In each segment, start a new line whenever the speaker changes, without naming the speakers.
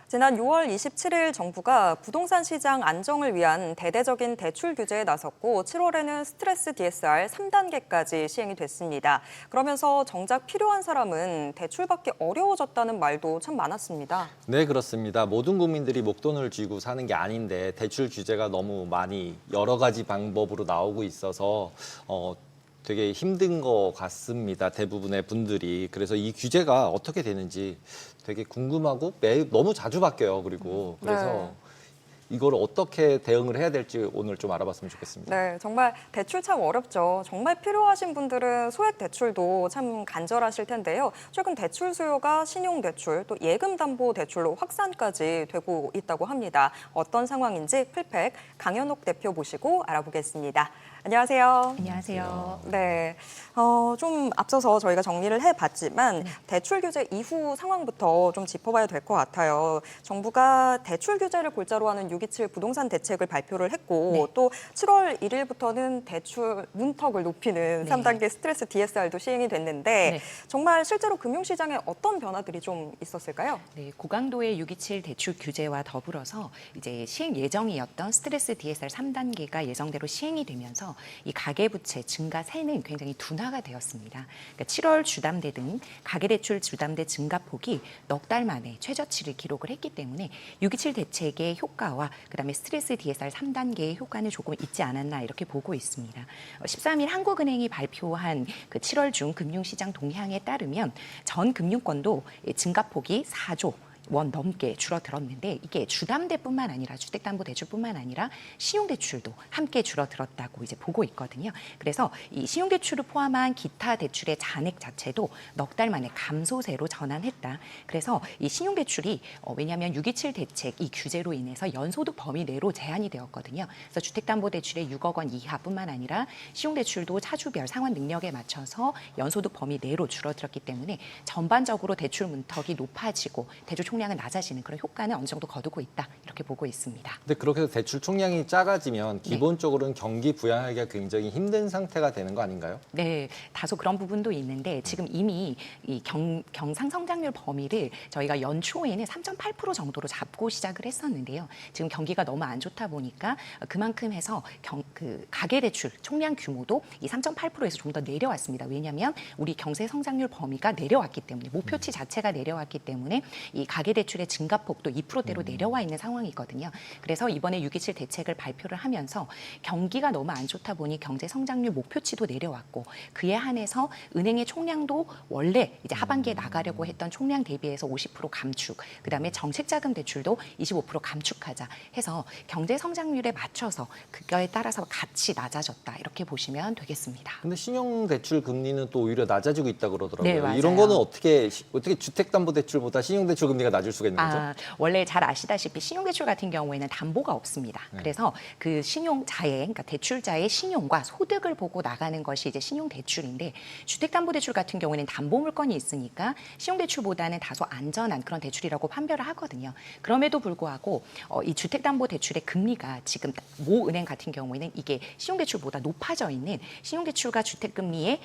지난 6월 27일 정부가 부동산 시장 안정을 위한 대대적인 대출 규제에 나섰고 7월에는 스트레스 DSR 3단계까지 시행이 됐습니다. 그러면서 정작 필요한 사람은 대출받기 어려워졌다는 말도 참 많았습니다.
네, 그렇습니다. 모든 국민들이 목돈을 쥐고 사는 게 아닌데 대출 규제가 너무 많이 여러 가지 방법으로 나오고 있어서 되게 힘든 것 같습니다. 대부분의 분들이. 그래서 이 규제가 어떻게 되는지 되게 궁금하고 너무 자주 바뀌어요. 그리고 그래서 이걸 어떻게 대응을 해야 될지 오늘 좀 알아봤으면 좋겠습니다.
네, 정말 대출 참 어렵죠. 정말 필요하신 분들은 소액 대출도 참 간절하실 텐데요. 최근 대출 수요가 신용대출, 또 예금담보대출로 확산까지 되고 있다고 합니다. 어떤 상황인지 풀팩 강현옥 대표 모시고 알아보겠습니다. 안녕하세요.
안녕하세요.
네, 좀 앞서서 저희가 정리를 해봤지만 대출 규제 이후 상황부터 좀 짚어봐야 될 것 같아요. 정부가 대출 규제를 골자로 하는 627 부동산 대책을 발표를 했고 또 7월 1일부터는 대출 문턱을 높이는 3단계 스트레스 DSR도 시행이 됐는데 정말 실제로 금융시장에 어떤 변화들이 좀 있었을까요?
네, 고강도의 627 대출 규제와 더불어서 이제 시행 예정이었던 스트레스 DSR 3단계가 예정대로 시행이 되면서 이 가계부채 증가세는 굉장히 둔화가 되었습니다. 그러니까 7월 주담대 등 가계대출 주담대 증가폭이 넉 달 만에 최저치를 기록을 했기 때문에 627 대책의 효과와 그다음에 스트레스 DSR 3단계의 효과는 조금 있지 않았나 이렇게 보고 있습니다. 13일 한국은행이 발표한 그 7월 중 금융시장 동향에 따르면 전 금융권도 증가폭이 4조 원 넘게 줄어들었는데 이게 주담대뿐만 아니라 주택담보대출뿐만 아니라 신용대출도 함께 줄어들었다고 이제 보고 있거든요. 그래서 이 신용대출을 포함한 기타 대출의 잔액 자체도 넉 달 만에 감소세로 전환했다. 그래서 이 신용대출이 왜냐하면 627 대책 이 규제로 인해서 연소득 범위 내로 제한이 되었거든요. 그래서 주택담보대출의 6억 원 이하뿐만 아니라 신용대출도 차주별 상환 능력에 맞춰서 연소득 범위 내로 줄어들었기 때문에 전반적으로 대출 문턱이 높아지고 대출 총량은 낮아지는 그런 효과는 어느 정도 거두고 있다 이렇게 보고 있습니다.
근데 그렇게 해서 대출 총량이 작아지면 기본적으로는 경기 부양하기가 굉장히 힘든 상태가 되는 거 아닌가요?
네, 다소 그런 부분도 있는데 지금 이미 이 경상 성장률 범위를 저희가 연초에는 3.8% 정도로 잡고 시작을 했었는데요. 지금 경기가 너무 안 좋다 보니까 그만큼 해서 가계대출 총량 규모도 이 3.8%에서 좀 더 내려왔습니다. 왜냐하면 우리 경제 성장률 범위가 내려왔기 때문에 목표치 자체가 내려왔기 때문에 이 가계대출의 증가폭도 2%대로 내려와 있는 상황이거든요. 그래서 이번에 627 대책을 발표를 하면서 경기가 너무 안 좋다 보니 경제 성장률 목표치도 내려왔고 그에 한해서 은행의 총량도 원래 이제 하반기에 나가려고 했던 총량 대비해서 50% 감축, 그다음에 정책자금 대출도 25% 감축하자 해서 경제 성장률에 맞춰서 그거에 따라서 같이 낮아졌다 이렇게 보시면 되겠습니다.
근데 신용대출 금리는 또 오히려 낮아지고 있다 그러더라고요.
네, 맞아요.
이런 거는 어떻게 주택담보대출보다 신용대출 금리가 낮을 수가 있는 거죠?
원래 잘 아시다시피 신용대출 같은 경우에는 담보가 없습니다. 그래서 그 신용자의, 그러니까 대출자의 신용과 소득을 보고 나가는 것이 이제 신용대출인데 주택담보대출 같은 경우에는 담보 물건이 있으니까 신용대출보다는 다소 안전한 그런 대출이라고 판별을 하거든요. 그럼에도 불구하고 이 주택담보대출의 금리가 지금 모 은행 같은 경우에는 이게 신용대출보다 높아져 있는 신용대출과 주택금리의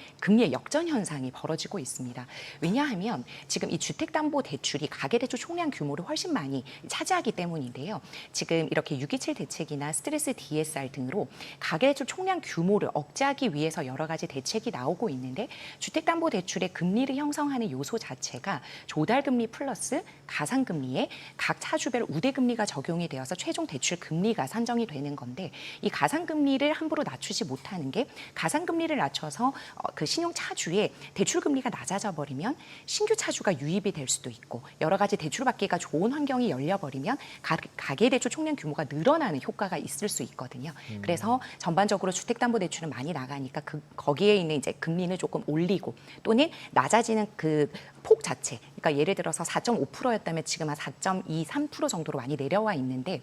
역전 현상이 벌어지고 있습니다. 왜냐하면 지금 이 주택담보대출이 가계대출 총량 규모를 훨씬 많이 차지하기 때문인데요. 지금 이렇게 627 대책이나 스트레스 DSR 등으로 가계대출 총량 규모를 억제하기 위해서 여러 가지 대책이 나오고 있는데 주택담보대출의 금리를 형성하는 요소 자체가 조달금리 플러스 가상금리에 각 차주별 우대금리가 적용이 되어서 최종 대출 금리가 산정이 되는 건데 이 가상금리를 함부로 낮추지 못하는 게 가상금리를 낮춰서 그 신용차주의 대출금리가 낮아져 버리면 신규 차주가 유입이 될 수도 있고 여러 가지 대출받기가 좋은 환경이 열려버리면 가계대출 총량 규모가 늘어나는 효과가 있을 수 있거든요. 그래서 전반적으로 주택담보대출은 많이 나가니까 거기에 있는 이제 금리는 조금 올리고 또는 낮아지는 그 폭 자체, 그러니까 예를 들어서 4.5%였다면 지금 한 4.23% 정도로 많이 내려와 있는데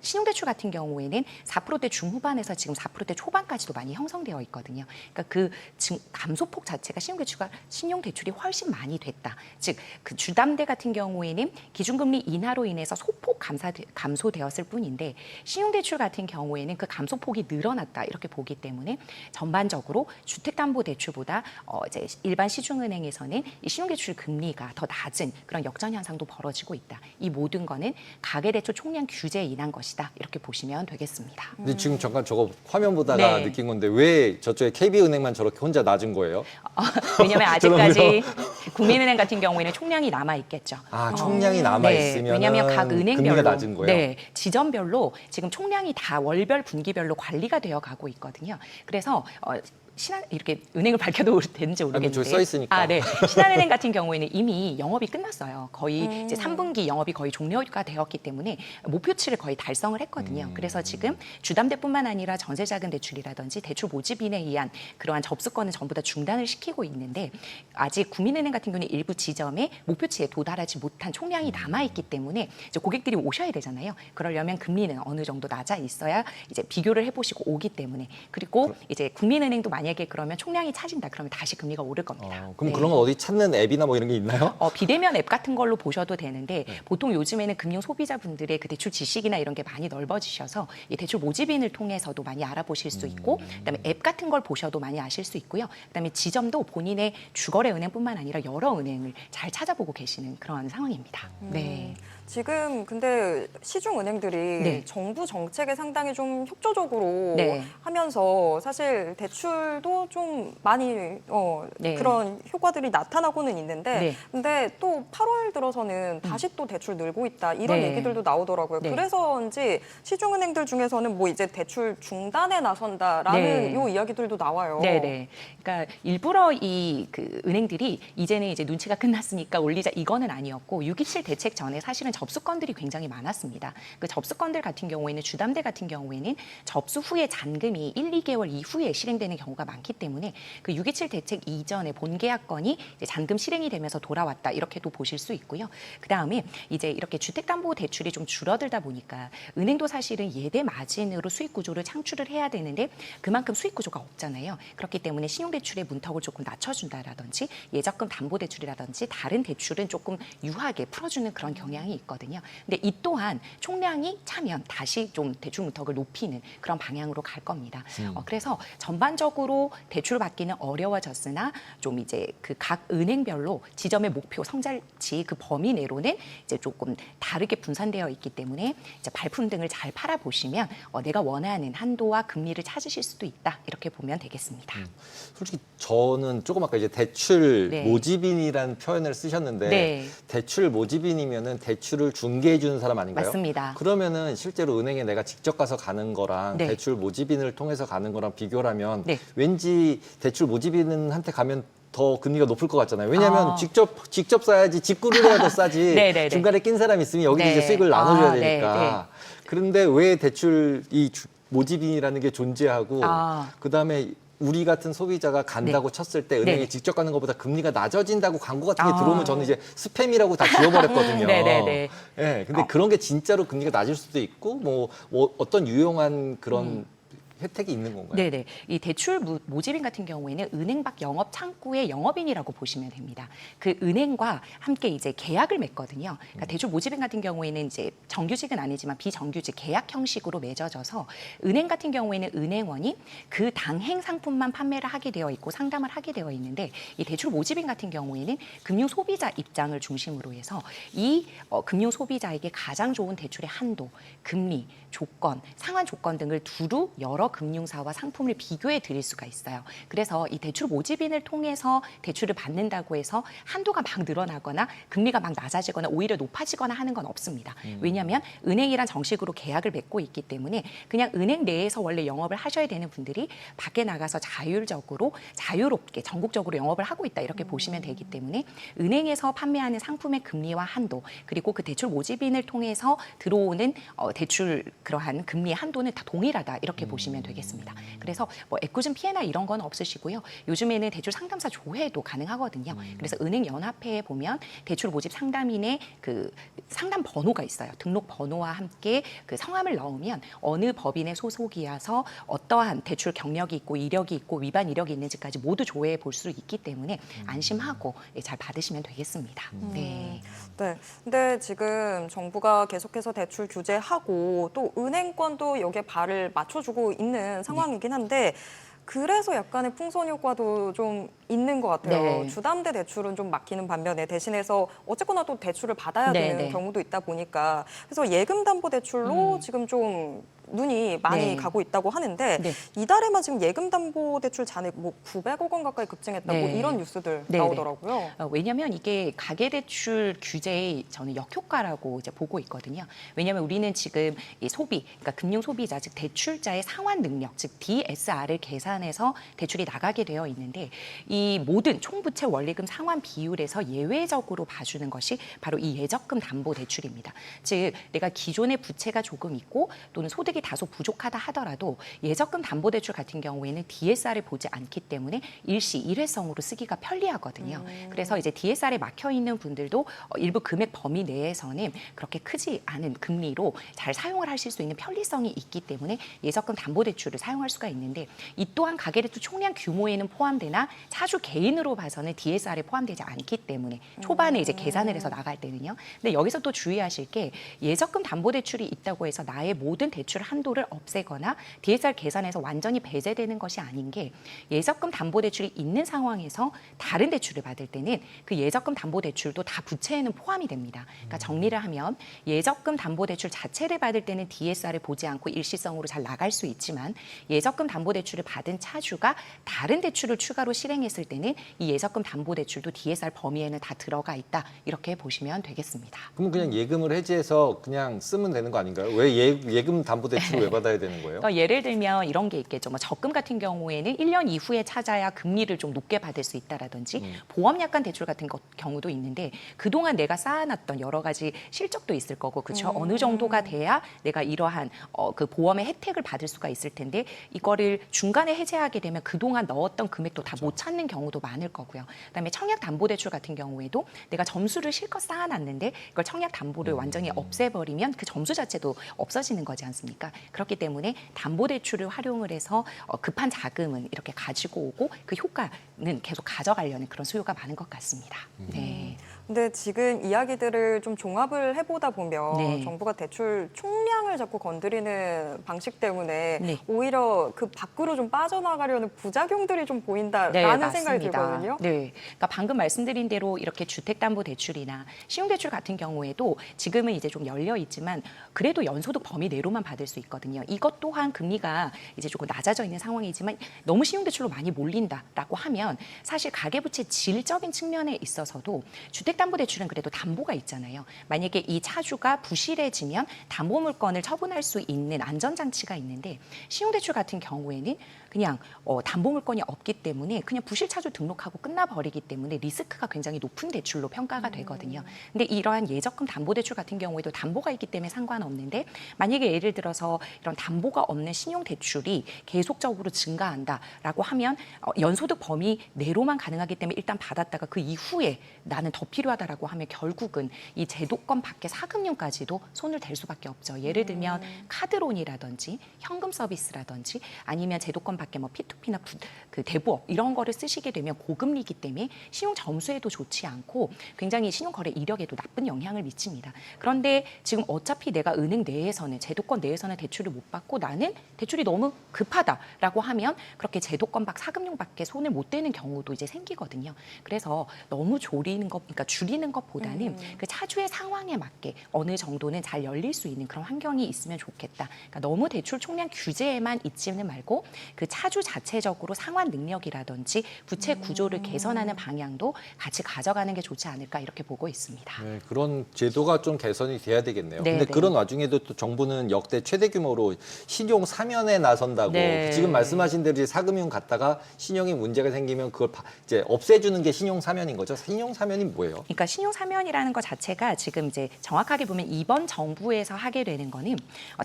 신용대출 같은 경우에는 4%대 중후반에서 지금 4%대 초반까지도 많이 형성되어 있거든요. 그러니까 그 감소폭 자체가 신용대출이 훨씬 많이 됐다. 즉 그 주담대 같은 경우에는 기준금리 인하로 인해서 소폭 감소되었을 뿐인데 신용대출 같은 경우에는 그 감소폭이 늘어났다 이렇게 보기 때문에 전반적으로 주택담보대출보다 이제 일반 시중은행에서는 이 신용 신용대출 금리가 더 낮은 그런 역전 현상도 벌어지고 있다. 이 모든 거는 가계대출 총량 규제에 인한 것이다. 이렇게 보시면 되겠습니다.
근데 지금 잠깐 저거 화면 보다가
네.
느낀 건데 왜 저쪽에 KB은행만 저렇게 혼자 낮은 거예요?
왜냐하면 아직까지 국민은행 같은 경우에는 총량이 남아 있겠죠.
아, 총량이 남아 있으면
네, 왜냐하면 각
금리가
은행별로
낮은 거예요.
네, 지점별로 지금 총량이 다 월별 분기별로 관리가 되어 가고 있거든요. 그래서 이렇게 은행을 밝혀도 되는지 모르겠는데.
저기 써 있으니까.
네. 신한은행 같은 경우에는 이미 영업이 끝났어요. 거의 이제 3분기 영업이 거의 종료가 되었기 때문에 목표치를 거의 달성을 했거든요. 그래서 지금 주담대뿐만 아니라 전세자금 대출이라든지 대출 모집인에 의한 그러한 접수권을 전부 다 중단을 시키고 있는데 아직 국민은행 같은 경우는 일부 지점에 목표치에 도달하지 못한 총량이 남아 있기 때문에 이제 고객들이 오셔야 되잖아요. 그러려면 금리는 어느 정도 낮아 있어야 이제 비교를 해보시고 오기 때문에 그리고 이제 국민은행도 만약에 그러면 총량이 차진다 그러면 다시 금리가 오를 겁니다.
그럼
네.
그런 건 어디 찾는 앱이나 뭐 이런 게 있나요?
비대면 앱 같은 걸로 보셔도 되는데 보통 요즘에는 금융 소비자분들의 그 대출 지식이나 이런 게 많이 넓어지셔서 이 대출 모집인을 통해서도 많이 알아보실 수 있고 그다음에 앱 같은 걸 보셔도 많이 아실 수 있고요. 그다음에 지점도 본인의 주거래 은행뿐만 아니라 여러 은행을 잘 찾아보고 계시는 그런 상황입니다. 네.
지금 근데 시중 은행들이
네.
정부 정책에 상당히 좀 협조적으로
네.
하면서 사실 대출도 좀 많이
네.
그런 효과들이 나타나고는 있는데
네.
근데 또 8월 들어서는 다시 또 대출 늘고 있다 이런
네.
얘기들도 나오더라고요.
네.
그래서인지 시중 은행들 중에서는 뭐 이제 대출 중단에 나선다라는
네.
요 이야기들도 나와요.
네네. 그러니까 일부러 그 은행들이 이제는 이제 눈치가 끝났으니까 올리자 이거는 아니었고 6.27 대책 전에 사실은 접수건들이 굉장히 많았습니다. 그 접수건들 같은 경우에는 주담대 같은 경우에는 접수 후에 잔금이 1, 2개월 이후에 실행되는 경우가 많기 때문에 그 6.27 대책 이전에 본계약건이 이제 잔금 실행이 되면서 돌아왔다 이렇게도 보실 수 있고요. 그 다음에 이제 이렇게 주택담보대출이 좀 줄어들다 보니까 은행도 사실은 예대 마진으로 수익 구조를 창출을 해야 되는데 그만큼 수익 구조가 없잖아요. 그렇기 때문에 신용대출의 문턱을 조금 낮춰준다라든지 예적금 담보대출이라든지 다른 대출은 조금 유하게 풀어주는 그런 경향이 있거든요. 근데 이 또한 총량이 차면 다시 좀 대출 문턱을 높이는 그런 방향으로 갈 겁니다. 그래서 전반적으로 대출 받기는 어려워졌으나 좀 이제 그 각 은행별로 지점의 목표 성장치 그 범위 내로는 이제 조금 다르게 분산되어 있기 때문에 이제 발품 등을 잘 팔아보시면 내가 원하는 한도와 금리를 찾으실 수도 있다 이렇게 보면 되겠습니다.
솔직히 저는 조금 아까 이제 대출
네.
모집인이라는 표현을 쓰셨는데
네.
대출 모집인이면은 대출을 중개해 주는 사람 아닌가요?
맞습니다.
그러면은 실제로 은행에 내가 직접 가서 가는 거랑
네.
대출 모집인을 통해서 가는 거랑 비교를 하면
네.
왠지 대출 모집인한테 가면 더 금리가 높을 것 같잖아요. 왜냐하면
아.
직접 싸야지 직구를 해야 더 싸지.
네네네.
중간에 낀 사람이 있으면 여기
네.
이제 수익을 나눠줘야
아, 네,
되니까. 그런데 왜 대출 모집인이라는 게 존재하고
아.
그다음에 우리 같은 소비자가 간다고 쳤을 때 은행에
네.
직접 가는 것보다 금리가 낮아진다고 광고 같은 게
아.
들어오면 저는 이제 스팸이라고 다 지워버렸거든요.
네네네.
예, 근데 그런 게 진짜로 금리가 낮을 수도 있고 뭐 어떤 유용한 그런 혜택이 있는 건가요?
네네. 이 대출 모집인 같은 경우에는 은행 밖 영업 창구의 영업인이라고 보시면 됩니다. 그 은행과 함께 이제 계약을 맺거든요. 그러니까 대출 모집인 같은 경우에는 이제 정규직은 아니지만 비정규직 계약 형식으로 맺어져서 은행 같은 경우에는 은행원이 그 당행 상품만 판매를 하게 되어 있고 상담을 하게 되어 있는데 이 대출 모집인 같은 경우에는 금융 소비자 입장을 중심으로 해서 이 금융 소비자에게 가장 좋은 대출의 한도, 금리, 조건, 상환 조건 등을 두루 여러 금융사와 상품을 비교해 드릴 수가 있어요. 그래서 이 대출 모집인을 통해서 대출을 받는다고 해서 한도가 막 늘어나거나 금리가 막 낮아지거나 오히려 높아지거나 하는 건 없습니다. 왜냐하면 은행이란 정식으로 계약을 맺고 있기 때문에 그냥 은행 내에서 원래 영업을 하셔야 되는 분들이 밖에 나가서 자율적으로 자유롭게 전국적으로 영업을 하고 있다 이렇게 보시면 되기 때문에 은행에서 판매하는 상품의 금리와 한도 그리고 그 대출 모집인을 통해서 들어오는 대출 그러한 금리의 한도는 다 동일하다 이렇게 보시면 되겠습니다. 그래서 뭐 애꿎은 피해나 이런 건 없으시고요. 요즘에는 대출 상담사 조회도 가능하거든요. 그래서 은행연합회에 보면 대출 모집 상담인의 그 상담 번호가 있어요. 등록 번호와 함께 그 성함을 넣으면 어느 법인의 소속이어서 어떠한 대출 경력이 있고 이력이 있고 위반 이력이 있는지까지 모두 조회해 볼 수 있기 때문에 안심하고 잘 받으시면 되겠습니다. 네.
네. 근데 지금 정부가 계속해서 대출 규제하고 또 은행권도 여기에 발을 맞춰주고 있는 상황이긴 한데 그래서 약간의 풍선 효과도 좀 있는 것 같아요.
네.
주담대 대출은 좀 막히는 반면에 대신해서 어쨌거나 또 대출을 받아야
네,
되는
네.
경우도 있다 보니까 그래서 예금담보대출로 지금 좀 눈이 많이
네.
가고 있다고 하는데
네.
이달에만 지금 예금담보대출 잔액 뭐 900억 원 가까이 급증했다고
네.
이런 뉴스들
네,
나오더라고요.
왜냐하면 이게 가계대출 규제의 저는 역효과라고 이제 보고 있거든요. 왜냐하면 우리는 지금 이 소비, 그러니까 금융 소비자 즉 대출자의 상환 능력, 즉 DSR을 계산해서 대출이 나가게 되어 있는데 이 모든 총부채 원리금 상환 비율에서 예외적으로 봐주는 것이 바로 이 예적금 담보 대출입니다. 즉 내가 기존의 부채가 조금 있고 또는 소득이 다소 부족하다 하더라도 예적금 담보 대출 같은 경우에는 DSR을 보지 않기 때문에 일시 일회성으로 쓰기가 편리하거든요. 그래서 이제 DSR에 막혀 있는 분들도 일부 금액 범위 내에서는 그렇게 크지 않은 금리로 잘 사용을 하실 수 있는 편리성이 있기 때문에 예적금 담보 대출을 사용할 수가 있는데 이 또한 가계대출 총량 규모에는 포함되나 차주 개인으로 봐서는 DSR에 포함되지 않기 때문에 초반에 이제 계산을 해서 나갈 때는요. 근데 여기서 또 주의하실 게 예적금 담보 대출이 있다고 해서 나의 모든 대출 한도를 없애거나 DSR 계산에서 완전히 배제되는 것이 아닌 게 예적금 담보 대출이 있는 상황에서 다른 대출을 받을 때는 그 예적금 담보 대출도 다 부채에는 포함이 됩니다. 그러니까 정리를 하면 예적금 담보 대출 자체를 받을 때는 DSR을 보지 않고 일시성으로 잘 나갈 수 있지만 예적금 담보 대출을 받은 차주가 다른 대출을 추가로 실행했을 때는 이 예적금 담보 대출도 DSR 범위에는 다 들어가 있다. 이렇게 보시면 되겠습니다.
그럼 그냥 예금을 해지해서 그냥 쓰면 되는 거 아닌가요? 왜 예금 담보 대출을 왜 받아야 되는 거예요?
예를 들면 이런 게 있겠죠. 뭐 적금 같은 경우에는 1년 이후에 찾아야 금리를 좀 높게 받을 수 있다라든지 보험약관 대출 같은 경우도 있는데 그동안 내가 쌓아놨던 여러 가지 실적도 있을 거고 그렇죠. 어느 정도가 돼야 내가 이러한 그 보험의 혜택을 받을 수가 있을 텐데 이거를 중간에 해제하게 되면 그동안 넣었던 금액도 다 못 찾는 경우도 많을 거고요. 그다음에 청약담보대출 같은 경우에도 내가 점수를 실컷 쌓아놨는데 이걸 청약담보를 완전히 없애버리면 그 점수 자체도 없어지는 거지 않습니까? 그렇기 때문에 담보대출을 활용을 해서 급한 자금은 이렇게 가지고 오고 그 효과는 계속 가져가려는 그런 수요가 많은 것 같습니다. 네.
근데 지금 이야기들을 좀 종합을 해보다 보면
네.
정부가 대출 총량을 자꾸 건드리는 방식 때문에
네.
오히려 그 밖으로 좀 빠져나가려는 부작용들이 좀 보인다라는 생각이 들거든요.
네, 그러니까 방금 말씀드린 대로 이렇게 주택담보대출이나 신용대출 같은 경우에도 지금은 이제 좀 열려 있지만 그래도 연소득 범위 내로만 받을 수 있거든요. 이것 또한 금리가 이제 조금 낮아져 있는 상황이지만 너무 신용대출로 많이 몰린다라고 하면 사실 가계부채 질적인 측면에 있어서도 주택담보대출은 그래도 담보가 있잖아요. 만약에 이 차주가 부실해지면 담보물건을 처분할 수 있는 안전장치가 있는데 신용대출 같은 경우에는 그냥 담보물건이 없기 때문에 그냥 부실차주 등록하고 끝나버리기 때문에 리스크가 굉장히 높은 대출로 평가가 되거든요. 근데 이러한 예적금 담보대출 같은 경우에도 담보가 있기 때문에 상관없는데 만약에 예를 들어서 이런 담보가 없는 신용대출이 계속적으로 증가한다라고 하면 연소득 범위 내로만 가능하기 때문에 일단 받았다가 그 이후에 나는 더 필요하다라고 하면 결국은 이 제도권 밖의 사금융까지도 손을 댈 수밖에 없죠. 예를 들면 카드론이라든지 현금 서비스라든지 아니면 제도권 밖에 뭐 P2P나 그 대부업 이런 거를 쓰시게 되면 고금리이기 때문에 신용 점수에도 좋지 않고 굉장히 신용 거래 이력에도 나쁜 영향을 미칩니다. 그런데 지금 어차피 내가 은행 내에서는 제도권 내에서는 대출을 못 받고 나는 대출이 너무 급하다라고 하면 그렇게 제도권 밖 사금융 밖에 손을 못 대는 경우도 이제 생기거든요. 그래서 너무 그러니까 줄이는 것보다는 그 차주의 상황에 맞게 어느 정도는 잘 열릴 수 있는 그런 환경이 있으면 좋겠다. 그러니까 너무 대출 총량 규제에만 있지는 말고 그 차주 자체적으로 상환 능력이라든지 부채 구조를 개선하는 방향도 같이 가져가는 게 좋지 않을까 이렇게 보고 있습니다.
네, 그런 제도가 좀 개선이 돼야 되겠네요.
네,
근데
네.
그런 와중에도 또 정부는 역대 최대 규모로 신용 사면에 나선다고
네.
지금 말씀하신 대로 이제 사금융 갔다가 신용이 문제가 생기면 그걸 이제 없애주는 게 신용 사면인 거죠. 신용 사면이 뭐예요?
그러니까 신용 사면이라는 것 자체가 지금 이제 정확하게 보면 이번 정부에서 하게 되는 거는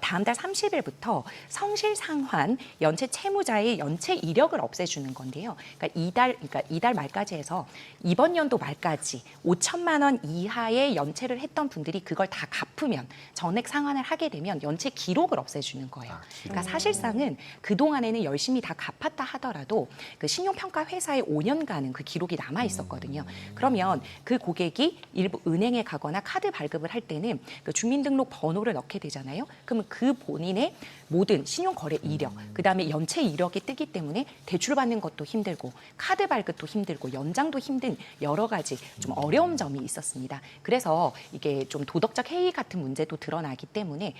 다음 달 30일부터 성실 상환 연체 채무자의 연체 이력을 없애주는 건데요. 그러니까 이달 말까지 해서 이번 연도 말까지 5천만 원 이하의 연체를 했던 분들이 그걸 다 갚으면 전액 상환을 하게 되면 연체 기록을 없애주는 거예요. 그러니까 사실상은 그 동안에는 열심히 다 갚았다 하더라도 그 신용평가 회사의 5년간은 그 기록이 남아 있었거든요. 그러면 그 고객이 일부 은행에 가거나 카드 발급을 할 때는 그 주민등록 번호를 넣게 되잖아요. 그러면 그 본인의 모든 신용거래 이력, 그다음에 연체 이력이 뜨기 때문에 대출받는 것도 힘들고 카드 발급도 힘들고 연장도 힘든 여러 가지 좀 어려운 점이 있었습니다. 그래서 이게 좀 도덕적 해이 같은 문제도 드러나기 때문에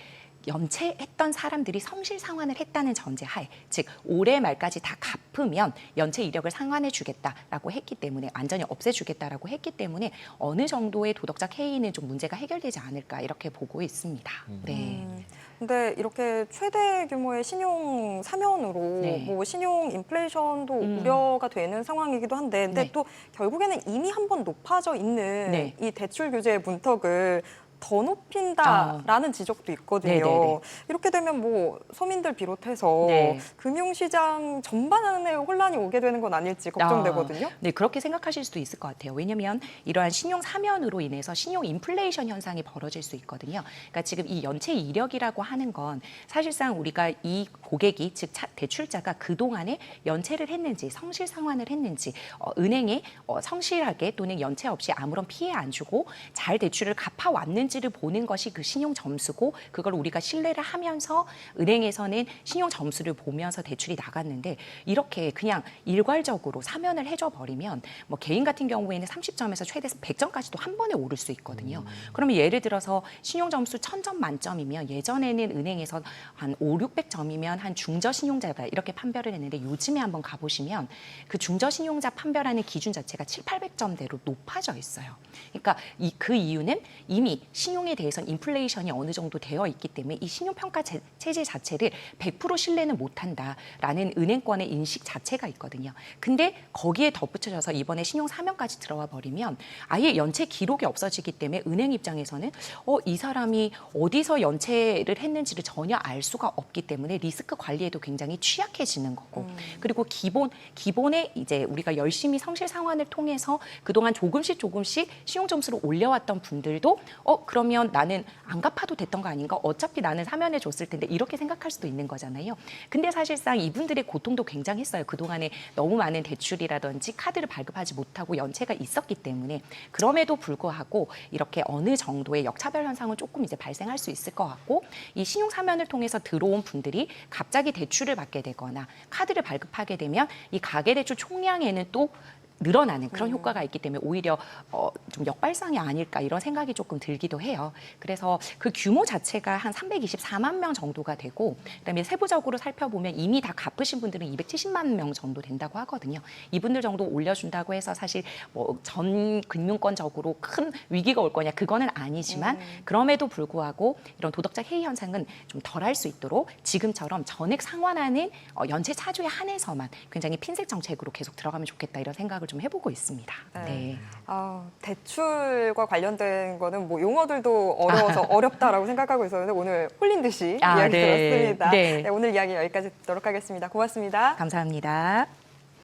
연체했던 사람들이 성실 상환을 했다는 전제하에, 즉 올해 말까지 다 갚으면 연체 이력을 상환해 주겠다라고 했기 때문에, 완전히 없애주겠다라고 했기 때문에 어느 정도의 도덕적 해이는 좀 문제가 해결되지 않을까 이렇게 보고 있습니다. 네.
근데 이렇게 최대 규모의 신용 사면으로
네.
뭐 신용 인플레이션도 우려가 되는 상황이기도 한데, 근데
네.
또 결국에는 이미 한번 높아져 있는
네.
이 대출 규제의 문턱을 더 높인다라는 지적도 있거든요.
네네네.
이렇게 되면 뭐 서민들 비롯해서
네.
금융시장 전반에 혼란이 오게 되는 건 아닐지 걱정되거든요.
네, 그렇게 생각하실 수도 있을 것 같아요. 왜냐하면 이러한 신용 사면으로 인해서 신용 인플레이션 현상이 벌어질 수 있거든요. 그러니까 지금 이 연체 이력이라고 하는 건 사실상 우리가 이 고객이, 즉 대출자가 그동안에 연체를 했는지 성실 상환을 했는지, 은행에 성실하게 또는 연체 없이 아무런 피해 안 주고 잘 대출을 갚아왔는지를 보는 것이 그 신용 점수고, 그걸 우리가 신뢰를 하면서 은행에서는 신용 점수를 보면서 대출이 나갔는데, 이렇게 그냥 일괄적으로 사면을 해줘 버리면 뭐 개인 같은 경우에는 30점에서 최대 100점까지도 한 번에 오를 수 있거든요. 그러면 예를 들어서 신용 점수 1000점 만점이면 예전에는 은행에서 한 5, 600점이면 한 중저 신용자다 이렇게 판별을 했는데, 요즘에 한번 가보시면 그 중저 신용자 판별하는 기준 자체가 7, 800점대로 높아져 있어요. 그러니까 그 이유는 이미 신용에 대해서는 인플레이션이 어느 정도 되어 있기 때문에 이 신용평가 체제 자체를 100% 신뢰는 못한다라는 은행권의 인식 자체가 있거든요. 근데 거기에 덧붙여져서 이번에 신용 사면까지 들어와 버리면 아예 연체 기록이 없어지기 때문에 은행 입장에서는 이 사람이 어디서 연체를 했는지를 전혀 알 수가 없기 때문에 리스크 관리에도 굉장히 취약해지는 거고, 그리고 기본에 이제 우리가 열심히 성실 상환을 통해서 그동안 조금씩 신용 점수를 올려왔던 분들도 그러면 나는 안 갚아도 됐던 거 아닌가? 어차피 나는 사면해 줬을 텐데, 이렇게 생각할 수도 있는 거잖아요. 근데 사실상 이분들의 고통도 굉장했어요. 그동안에 너무 많은 대출이라든지 카드를 발급하지 못하고 연체가 있었기 때문에. 그럼에도 불구하고 이렇게 어느 정도의 역차별 현상은 조금 이제 발생할 수 있을 것 같고, 이 신용 사면을 통해서 들어온 분들이 갑자기 대출을 받게 되거나 카드를 발급하게 되면 이 가계대출 총량에는 또 늘어나는 그런 효과가 있기 때문에 오히려 좀 역발상이 아닐까 이런 생각이 조금 들기도 해요. 그래서 그 규모 자체가 한 324만 명 정도가 되고, 그다음에 세부적으로 살펴보면 이미 다 갚으신 분들은 270만 명 정도 된다고 하거든요. 이분들 정도 올려준다고 해서 사실 뭐 전 금융권적으로 큰 위기가 올 거냐, 그거는 아니지만 그럼에도 불구하고 이런 도덕적 해이 현상은 좀 덜할 수 있도록 지금처럼 전액 상환하는 연체 차주에 한해서만 굉장히 핀셋 정책으로 계속 들어가면 좋겠다 이런 생각을 좀 해보고 있습니다. 네.
대출과 관련된 거는 뭐 용어들도 어려워서 어렵다라고 생각하고 있었는데 오늘 홀린 듯이 이야기
네.
들었습니다.
네.
네, 오늘 이야기 여기까지 듣도록 하겠습니다. 고맙습니다.
감사합니다.